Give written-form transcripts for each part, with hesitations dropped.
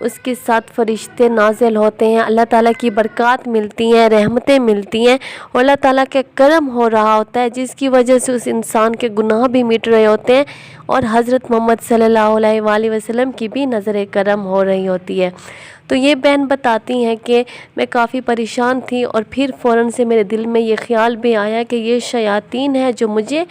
اس کے ساتھ فرشتے نازل ہوتے ہیں، اللہ تعالیٰ کی برکات ملتی ہیں، رحمتیں ملتی ہیں، اور اللہ تعالیٰ کا کرم ہو رہا ہوتا ہے، جس کی وجہ سے اس انسان کے گناہ بھی مٹ رہے ہوتے ہیں، اور حضرت محمد صلی اللہ علیہ وآلہ وسلم کی بھی نظر کرم ہو رہی ہوتی ہے۔ تو یہ بہن بتاتی ہیں کہ میں کافی پریشان تھی، اور پھر فوراً سے میرے دل میں یہ خیال بھی آیا کہ یہ شیاطین ہیں جو مجھے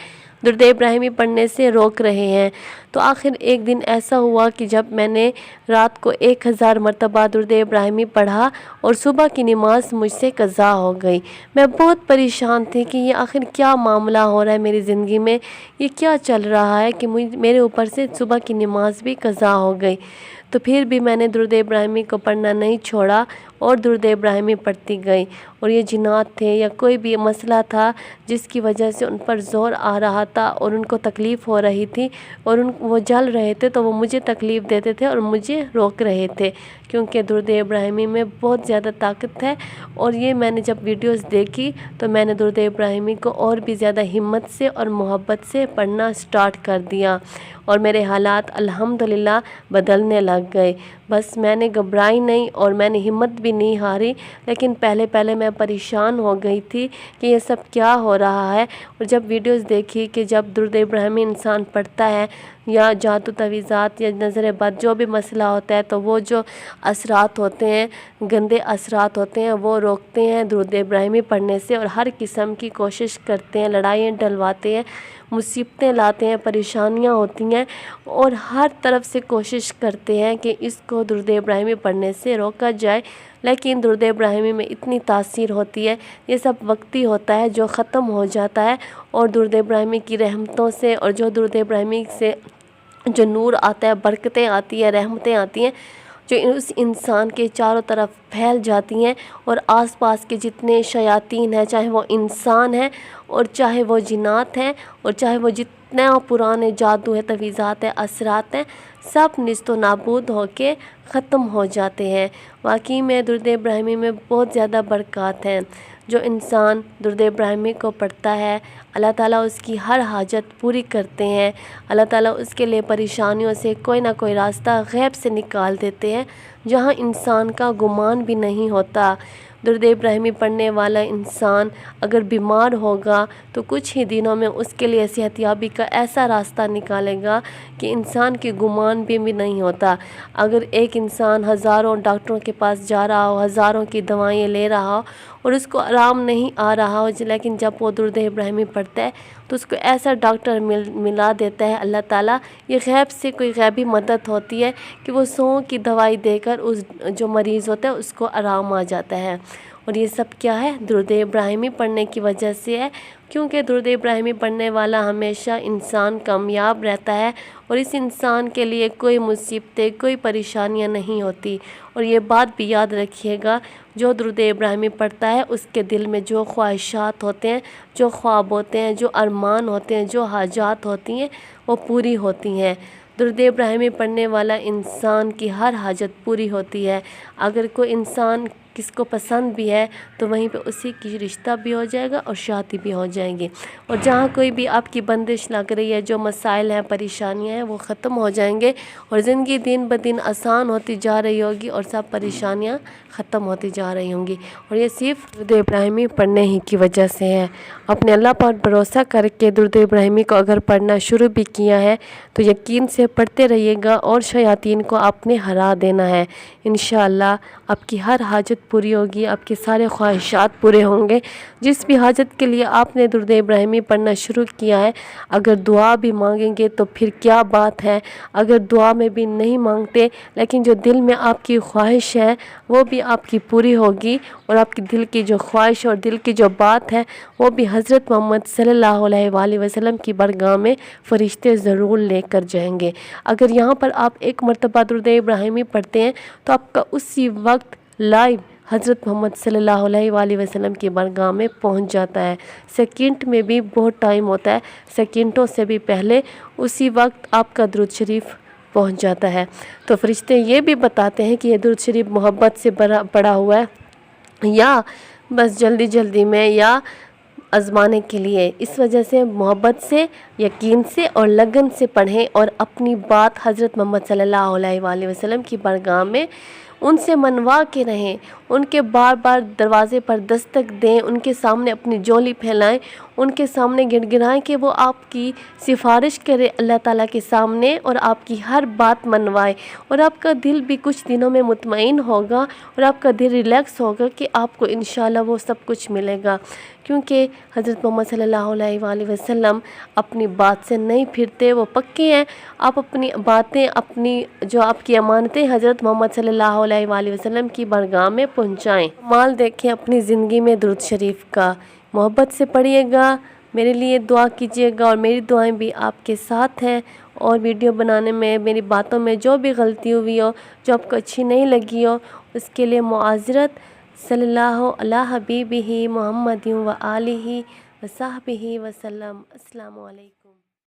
درود ابراہیمی پڑھنے سے روک رہے ہیں۔ تو آخر ایک دن ایسا ہوا کہ جب میں نے رات کو 1000 مرتبہ درود ابراہیمی پڑھا اور صبح کی نماز مجھ سے قضا ہو گئی۔ میں بہت پریشان تھی کہ یہ آخر کیا معاملہ ہو رہا ہے میری زندگی میں، یہ کیا چل رہا ہے کہ میرے اوپر سے صبح کی نماز بھی قضا ہو گئی۔ تو پھر بھی میں نے درود ابراہیمی کو پڑھنا نہیں چھوڑا اور درود ابراہیمی پڑھتی گئی، اور یہ جنات تھے یا کوئی بھی مسئلہ تھا جس کی وجہ سے ان پر زور آ رہا تھا اور ان کو تکلیف ہو رہی تھی اور وہ جل رہے تھے، تو وہ مجھے تکلیف دیتے تھے اور مجھے روک رہے تھے، کیونکہ درود ابراہیمی میں بہت زیادہ طاقت ہے۔ اور یہ میں نے جب ویڈیوز دیکھی تو میں نے درود ابراہیمی کو اور بھی زیادہ ہمت سے اور محبت سے پڑھنا سٹارٹ کر دیا، اور میرے حالات الحمدللہ بدلنے لگ گئے۔ بس میں نے گھبرائی نہیں اور میں نے ہمت بھی نہیں ہاری، لیکن پہلے میں پریشان ہو گئی تھی کہ یہ سب کیا ہو رہا ہے۔ اور جب ویڈیوز دیکھی کہ جب درود ابراہیمی انسان پڑھتا ہے یا جادو تویزات یا نظر بد جو بھی مسئلہ ہوتا ہے، تو وہ جو اثرات ہوتے ہیں، گندے اثرات ہوتے ہیں، وہ روکتے ہیں درود ابراہیمی پڑھنے سے، اور ہر قسم کی کوشش کرتے ہیں، لڑائیاں ڈلواتے ہیں، مصیبتیں لاتے ہیں، پریشانیاں ہوتی ہیں، اور ہر طرف سے کوشش کرتے ہیں کہ اس کو درود ابراہیمی پڑھنے سے روکا جائے۔ لیکن درود ابراہیمی میں اتنی تاثیر ہوتی ہے، یہ سب وقتی ہوتا ہے جو ختم ہو جاتا ہے، اور درود ابراہیمی کی رحمتوں سے اور جو درود ابراہیمی سے جو نور آتا ہے، برکتیں آتی ہیں، رحمتیں آتی ہیں، جو اس انسان کے چاروں طرف پھیل جاتی ہیں، اور آس پاس کے جتنے شیاطین ہیں، چاہے وہ انسان ہیں اور چاہے وہ جنات ہیں اور چاہے وہ جتنا پرانے جادو ہے، تویزات ہے، اثرات ہیں، سب نیست و نابود ہو کے ختم ہو جاتے ہیں۔ واقعی میں درود ابراہیمی میں بہت زیادہ برکات ہیں۔ جو انسان درود ابراہیمی کو پڑھتا ہے، اللہ تعالیٰ اس کی ہر حاجت پوری کرتے ہیں، اللہ تعالیٰ اس کے لیے پریشانیوں سے کوئی نہ کوئی راستہ غیب سے نکال دیتے ہیں، جہاں انسان کا گمان بھی نہیں ہوتا۔ درود ابراہیمی پڑھنے والا انسان اگر بیمار ہوگا تو کچھ ہی دنوں میں اس کے لیے صحت یابی کا ایسا راستہ نکالے گا کہ انسان کے گمان بھی نہیں ہوتا۔ اگر ایک انسان ہزاروں ڈاکٹروں کے پاس جا رہا ہو، ہزاروں کی دوائیں لے رہا ہو اور اس کو آرام نہیں آ رہا ہو، لیکن جب وہ درود ابراہیمی پڑھتا ہے تو اس کو ایسا ڈاکٹر ملا دیتا ہے اللہ تعالیٰ۔ یہ غیب سے کوئی غیبی مدد ہوتی ہے کہ وہ 100 کی دوائی دے کر اس جو مریض ہوتا ہے اس کو آرام آ جاتا ہے۔ اور یہ سب کیا ہے؟ درود ابراہیمی پڑھنے کی وجہ سے ہے، کیونکہ درود ابراہیمی پڑھنے والا ہمیشہ انسان کامیاب رہتا ہے، اور اس انسان کے لیے کوئی مصیبتیں، کوئی پریشانیاں نہیں ہوتی۔ اور یہ بات بھی یاد رکھیے گا، جو درود ابراہیمی پڑھتا ہے اس کے دل میں جو خواہشات ہوتے ہیں، جو خواب ہوتے ہیں، جو ارمان ہوتے ہیں، جو حاجات ہوتی ہیں، وہ پوری ہوتی ہیں۔ درود ابراہیمی پڑھنے والا انسان کی ہر حاجت پوری ہوتی ہے۔ اگر کوئی انسان کس کو پسند بھی ہے تو وہیں پہ اسی کی رشتہ بھی ہو جائے گا اور شادی بھی ہو جائیں گی، اور جہاں کوئی بھی آپ کی بندش لگ رہی ہے، جو مسائل ہیں، پریشانیاں ہیں، وہ ختم ہو جائیں گے، اور زندگی دن بدن آسان ہوتی جا رہی ہوگی، اور سب پریشانیاں ختم ہوتی جا رہی ہوں گی۔ اور یہ صرف درود ابراہیمی پڑھنے ہی کی وجہ سے ہے۔ اپنے اللہ پر بھروسہ کر کے درود ابراہیمی کو اگر پڑھنا شروع بھی کیا ہے تو یقین سے پڑھتے رہیے گا، اور شیاطین کو آپ نے ہرا دینا ہے۔ انشاءاللہ آپ کی ہر حاجت پوری ہوگی، آپ کے سارے خواہشات پورے ہوں گے۔ جس بھی حاجت کے لیے آپ نے درود ابراہیمی پڑھنا شروع کیا ہے، اگر دعا بھی مانگیں گے تو پھر کیا بات ہے، اگر دعا میں بھی نہیں مانگتے لیکن جو دل میں آپ کی خواہش ہے وہ بھی آپ کی پوری ہوگی، اور آپ کی دل کی جو خواہش اور دل کی جو بات ہے وہ بھی حضرت محمد صلی اللہ علیہ وآلہ وسلم کی بارگاہ میں فرشتے ضرور لے کر جائیں گے۔ اگر یہاں پر آپ ایک مرتبہ درود ابراہیمی پڑھتے ہیں تو آپ کا اسی وقت لائیو حضرت محمد صلی اللہ علیہ وآلہ وسلم کی بارگاہ میں پہنچ جاتا ہے۔ سیکنڈ میں بھی بہت ٹائم ہوتا ہے، سیکنڈوں سے بھی پہلے اسی وقت آپ کا درود شریف پہنچ جاتا ہے۔ تو فرشتے یہ بھی بتاتے ہیں کہ یہ درود شریف محبت سے پڑھا ہوا ہے یا بس جلدی میں یا آزمانے کے لیے۔ اس وجہ سے محبت سے، یقین سے اور لگن سے پڑھیں اور اپنی بات حضرت محمد صلی اللہ علیہ وآلہ وسلم کی بارگاہ میں ان سے منوا کے رہیں، ان کے بار بار دروازے پر دستک دیں، ان کے سامنے اپنی جولی پھیلائیں، ان کے سامنے گڑ گڑائیں کہ وہ آپ کی سفارش کرے اللہ تعالیٰ کے سامنے اور آپ کی ہر بات منوائے، اور آپ کا دل بھی کچھ دنوں میں مطمئن ہوگا اور آپ کا دل ریلیکس ہوگا کہ آپ کو انشاءاللہ وہ سب کچھ ملے گا، کیونکہ حضرت محمد صلی اللہ علیہ وآلہ وسلم اپنی بات سے نہیں پھرتے، وہ پکے ہیں۔ آپ اپنی باتیں، اپنی جو آپ کی امانتیں حضرت محمد صلی اللہ علیہ وآلہ وسلم کی بارگاہ میں پہنچائیں۔ مال دیکھیں اپنی زندگی میں درود شریف کا، محبت سے پڑھیے گا، میرے لیے دعا کیجیے گا، اور میری دعائیں بھی آپ کے ساتھ ہیں، اور ویڈیو بنانے میں میری باتوں میں جو بھی غلطی ہوئی ہو، جو آپ کو اچھی نہیں لگی ہو، اس کے لیے معذرت۔ صلی اللہ علی حبیبہ محمد و آلہ و صحبہ وسلم۔ السلام علیکم۔